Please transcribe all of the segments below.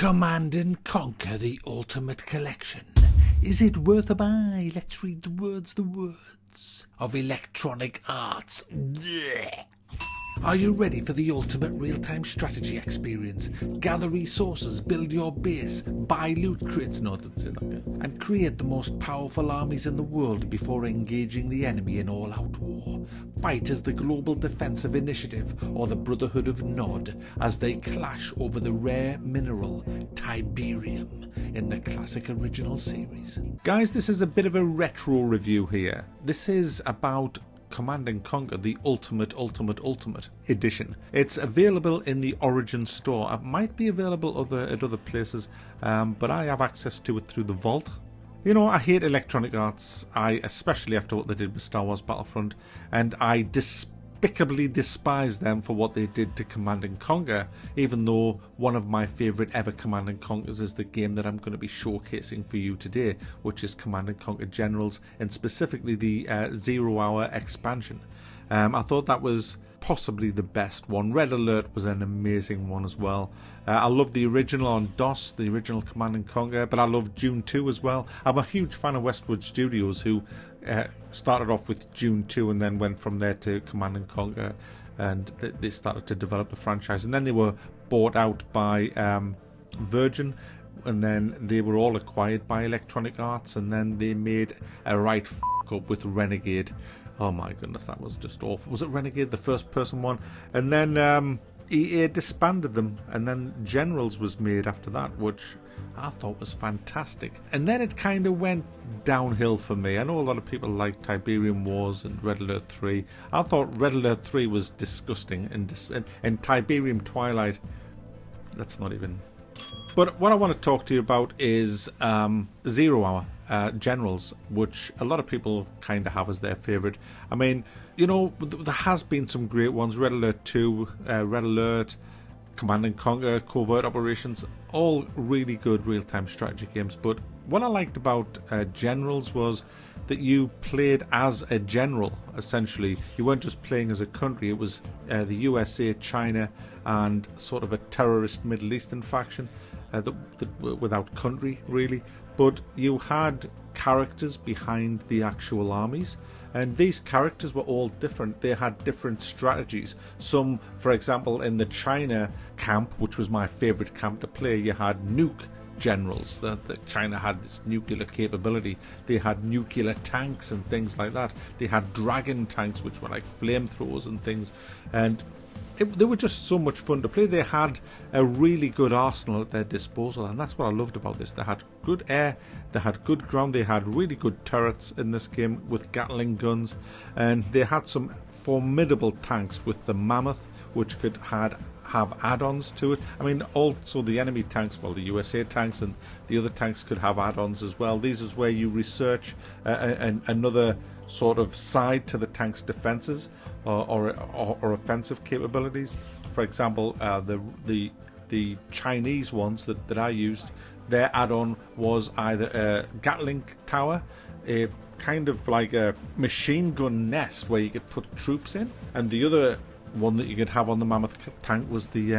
Command and Conquer the Ultimate Collection. Is it worth a buy? Let's read the words of Electronic Arts. Blech. Are you ready for the ultimate real-time strategy experience? Gather resources, build your base, buy loot crates, and create the most powerful armies in the world before engaging the enemy in all-out war. Fight as the Global Defensive Initiative or the Brotherhood of Nod as they clash over the rare mineral Tiberium in the classic original series. Guys, this is a bit of a retro review here. This is about Command and Conquer the Ultimate Edition. It's available in the Origin store. It might be available at other places, but I have access to it through the Vault. You know, I hate Electronic Arts, especially after what they did with Star Wars Battlefront, and I despicably despise them for what they did to Command and Conquer, even though one of my favourite ever Command and Conquers is the game that I'm going to be showcasing for you today, which is Command and Conquer Generals, and specifically the 0 Hour expansion. I thought that was possibly the best one. Red Alert was an amazing one as well. I love the original on DOS, the original Command and Conquer, but I love Dune 2 as well. I'm a huge fan of Westwood Studios, who started off with Dune 2 and then went from there to Command and Conquer, and they started to develop the franchise, and then they were bought out by Virgin, and then they were all acquired by Electronic Arts, and then they made a right up with Renegade. Oh my goodness, that was just awful. Was it Renegade, the first person one? And then EA disbanded them, and then Generals was made after that, which I thought was fantastic. And then it kind of went downhill for me. I know a lot of people like Tiberium Wars and Red Alert 3. I thought Red Alert 3 was disgusting, and Tiberium Twilight, that's not even... But what I want to talk to you about is 0 Hour Generals, which a lot of people kind of have as their favourite. I mean, you know, there has been some great ones. Red Alert 2, Red Alert, Command and Conquer, Covert Operations, all really good real-time strategy games. But what I liked about Generals was that you played as a general, essentially. You weren't just playing as a country. It was the USA, China, and sort of a terrorist Middle Eastern faction. Without country, really. But you had characters behind the actual armies, and these characters were all different. They had different strategies. Some, for example, in the China camp, which was my favourite camp to play, you had nuke generals. That China had this nuclear capability. They had nuclear tanks and things like that. They had dragon tanks, which were like flamethrowers and things, and they were just so much fun to play. They had a really good arsenal at their disposal, and that's what I loved about this. They had good air, they had good ground, they had really good turrets in this game with Gatling guns, and they had some formidable tanks with the Mammoth, which could have add-ons to it. I mean, also the enemy tanks, well, the USA tanks and the other tanks could have add-ons as well. These is where you research another sort of side to the tank's defenses or offensive capabilities. For example, the Chinese ones that I used, their add-on was either a Gatling tower, a kind of like a machine gun nest where you could put troops in, and the other one that you could have on the Mammoth tank was the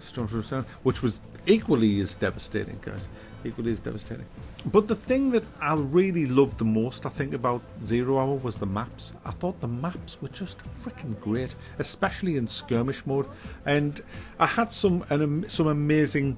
Stormtrooper, which was equally as devastating, guys. Equally as devastating. But the thing that I really loved the most, I think, about 0 Hour was the maps. I thought the maps were just freaking great, especially in skirmish mode. And I had some amazing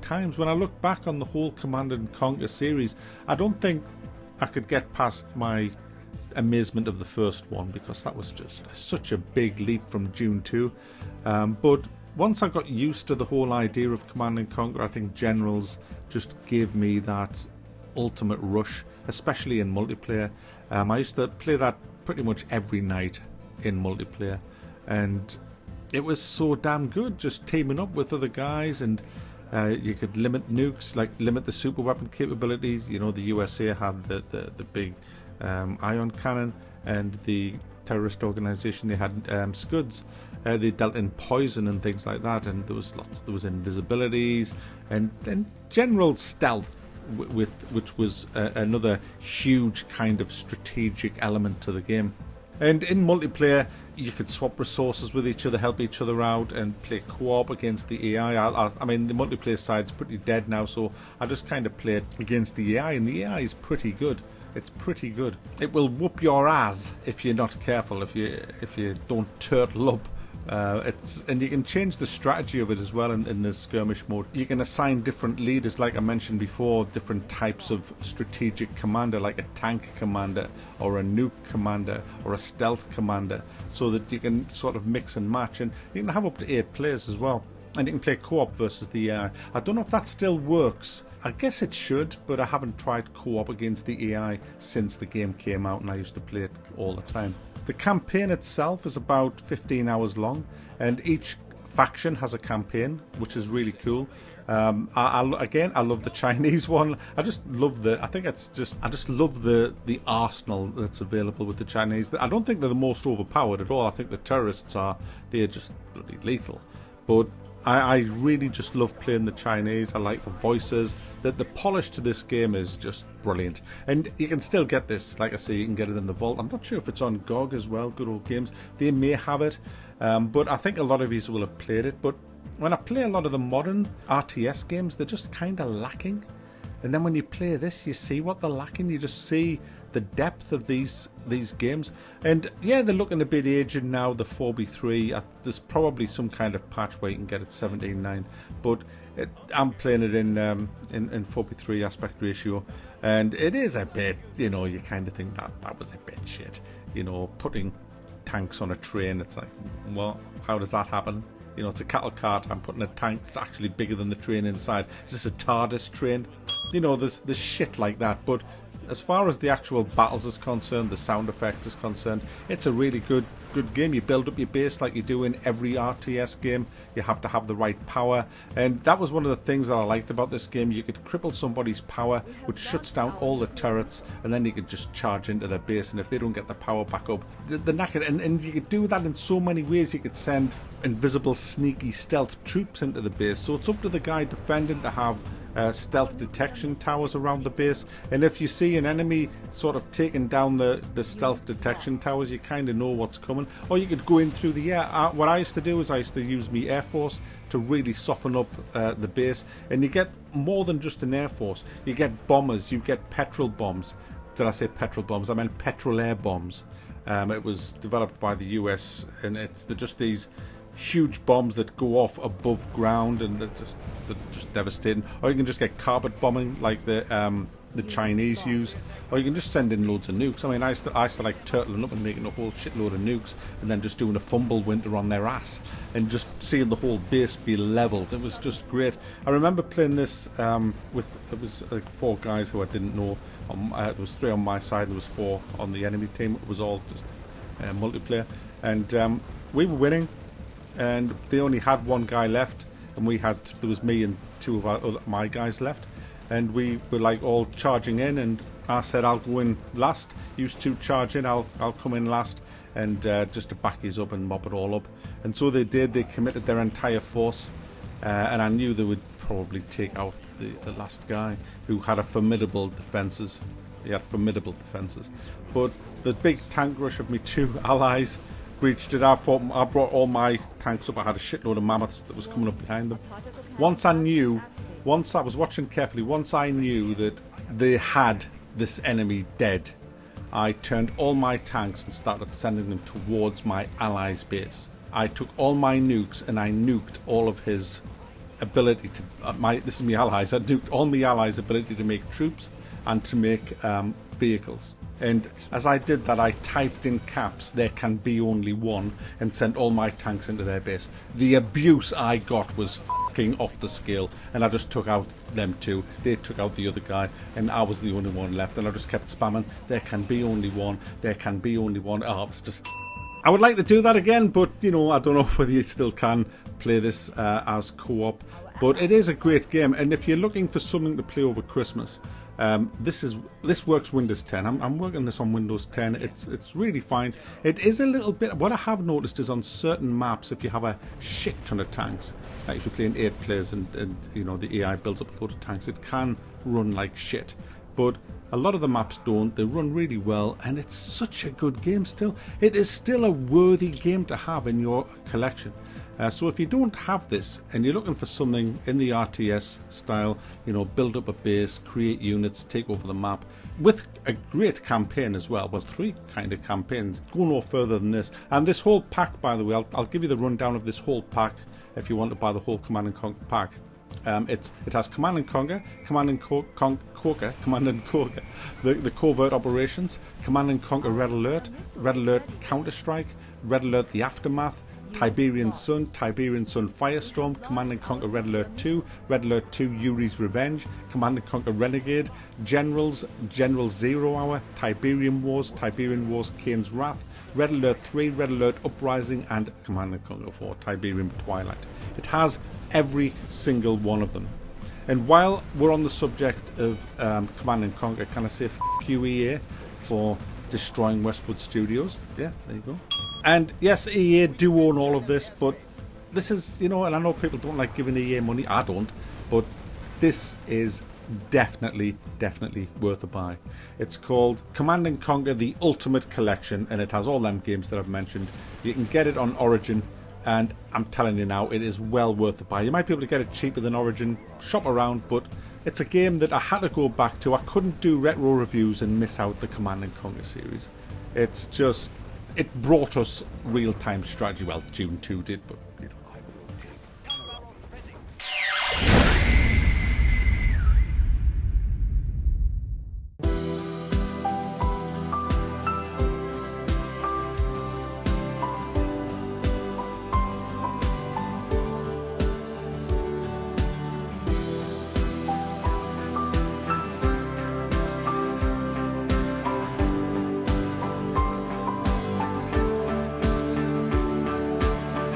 times. When I look back on the whole Command and Conquer series, I don't think I could get past my amazement of the first one, because that was just such a big leap from Dune 2. But once I got used to the whole idea of Command and Conquer, I think Generals just gave me that ultimate rush, especially in multiplayer. I used to play that pretty much every night in multiplayer, and it was so damn good, just teaming up with other guys, and you could limit nukes, like limit the super weapon capabilities. You know, the USA had the big ion cannon, and the terrorist organization, they had Scuds. They dealt in poison and things like that, and there was invisibilities and general stealth, which was another huge kind of strategic element to the game. And in multiplayer, you could swap resources with each other, help each other out, and play co-op against the AI. I mean, the multiplayer side's pretty dead now, so I just kind of played against the AI, and the AI is pretty good. It's pretty good. It will whoop your ass if you're not careful, if you don't turtle up. And you can change the strategy of it as well in the skirmish mode. You can assign different leaders, like I mentioned before, different types of strategic commander, like a tank commander or a nuke commander or a stealth commander, so that you can sort of mix and match, and you can have up to 8 players as well. And you can play co-op versus the AI. I don't know if that still works. I guess it should, but I haven't tried co-op against the AI since the game came out, and I used to play it all the time. The campaign itself is about 15 hours long, and each faction has a campaign, which is really cool. I love the Chinese one. I just love the arsenal that's available with the Chinese. I don't think they're the most overpowered at all. I think the terrorists they're just bloody lethal. But I really just love playing the Chinese. I like the voices. The polish to this game is just brilliant. And you can still get this, like I say, you can get it in the vault. I'm not sure if it's on GOG as well, Good Old Games. They may have it, but I think a lot of you will have played it. But when I play a lot of the modern RTS games, they're just kind of lacking. And then when you play this, you see what they're lacking. You just see the depth of these games. And yeah, they're looking a bit aged now, the 4v3. There's probably some kind of patch where you can get it 17:9, but I'm playing it in 4v3 aspect ratio, and it is a bit, you kind of think that was a bit shit. Putting tanks on a train, it's like, well, how does that happen? It's a cattle cart. I'm putting a tank that's actually bigger than the train inside. Is this a TARDIS train? There's shit like that. But as far as the actual battles is concerned, the sound effects is concerned, it's a really good game. You build up your base like you do in every RTS game. You have to have the right power, and that was one of the things that I liked about this game. You could cripple somebody's power, which shuts down all the turrets, and then you could just charge into their base, and if they don't get the power back up, they're knackered. And you could do that in so many ways. You could send invisible, sneaky stealth troops into the base, so it's up to the guy defending to have stealth detection towers around the base, and if you see an enemy sort of taking down the stealth detection towers, you kind of know what's coming. Or you could go in through the air. What I used to do is I used to use my Air Force to really soften up the base, and you get more than just an Air Force. You get bombers, you get petrol bombs. Did I say petrol bombs? I meant petrol air bombs. It was developed by the US, and they're just these huge bombs that go off above ground, and they're just devastating. Or you can just get carpet bombing like the Chinese use, or you can just send in loads of nukes. I mean, I used to like turtling up and making a whole shitload of nukes, and then just doing a fumble winter on their ass, and just seeing the whole base be leveled. It was just great. I remember playing this it was like 4 guys who I didn't know. There was 3 on my side, there was 4 on the enemy team. It was all just multiplayer, and we were winning, and they only had 1 guy left, and there was me and 2 of my guys left, and we were like all charging in, and I said, I'll go in last, you 2 charge in, I'll come in last, and just to back his up and mop it all up. And so they did. They committed their entire force, and I knew they would probably take out the last guy, who had a formidable defences. He had formidable defences, but the big tank rush of me 2 allies breached it. I brought all my tanks up. I had a shitload of mammoths that was coming up behind them. Once I was watching carefully, once I knew that they had this enemy dead, I turned all my tanks and started sending them towards my allies' base. I took all my nukes and I nuked all of his ability to... this is my allies. I nuked all my allies' ability to make troops and to make vehicles. And as I did that, I typed in caps, "There can be only one," and sent all my tanks into their base. The abuse I got was fucking off the scale, and I just took out them 2. They took out the other guy, and I was the only one left, and I just kept spamming, "There can be only one, there can be only one." Oh, it's just... I would like to do that again, but, I don't know whether you still can play this as co-op. But it is a great game, and if you're looking for something to play over Christmas, this works Windows 10. I'm working this on Windows 10. It's really fine. It is a little bit... What I have noticed is on certain maps, if you have a shit ton of tanks, like if you're playing 8 players and the AI builds up a load of tanks, it can run like shit. but a lot of the maps don't. They run really well, and it's such a good game still. It is still a worthy game to have in your collection. So if you don't have this and you're looking for something in the RTS style, you know, build up a base, create units, take over the map, with a great campaign as well, 3 kind of campaigns, go no further than this. And this whole pack, by the way, I'll give you the rundown of this whole pack if you want to buy the whole Command and Conquer pack. It has Command and Conquer, Command and Conquer, the covert operations, Command and Conquer Red Alert Counter-Strike, Red Alert the Aftermath, Tiberian Sun Firestorm, Command and Conquer Red Alert 2, Red Alert 2 Yuri's Revenge, Command and Conquer Renegade, General 0 Hour, Tiberian Wars, Kane's Wrath, Red Alert 3, Red Alert Uprising, and Command and Conquer 4 Tiberium Twilight. It has every single one of them. And while we're on the subject of Command and Conquer, can I say f*** you EA for destroying Westwood Studios? Yeah, there you go. And yes, EA do own all of this, but this is, you know, and I know people don't like giving EA money, I don't, but this is definitely worth a buy. It's called Command and Conquer The Ultimate Collection, and it has all them games that I've mentioned. You can get it on Origin, and I'm telling you now, it is well worth a buy. You might be able to get it cheaper than Origin, shop around, but it's a game that I had to go back to. I couldn't do retro reviews and miss out the Command and Conquer series. It's just, it brought us real-time strategy. Well, Dune 2 did, but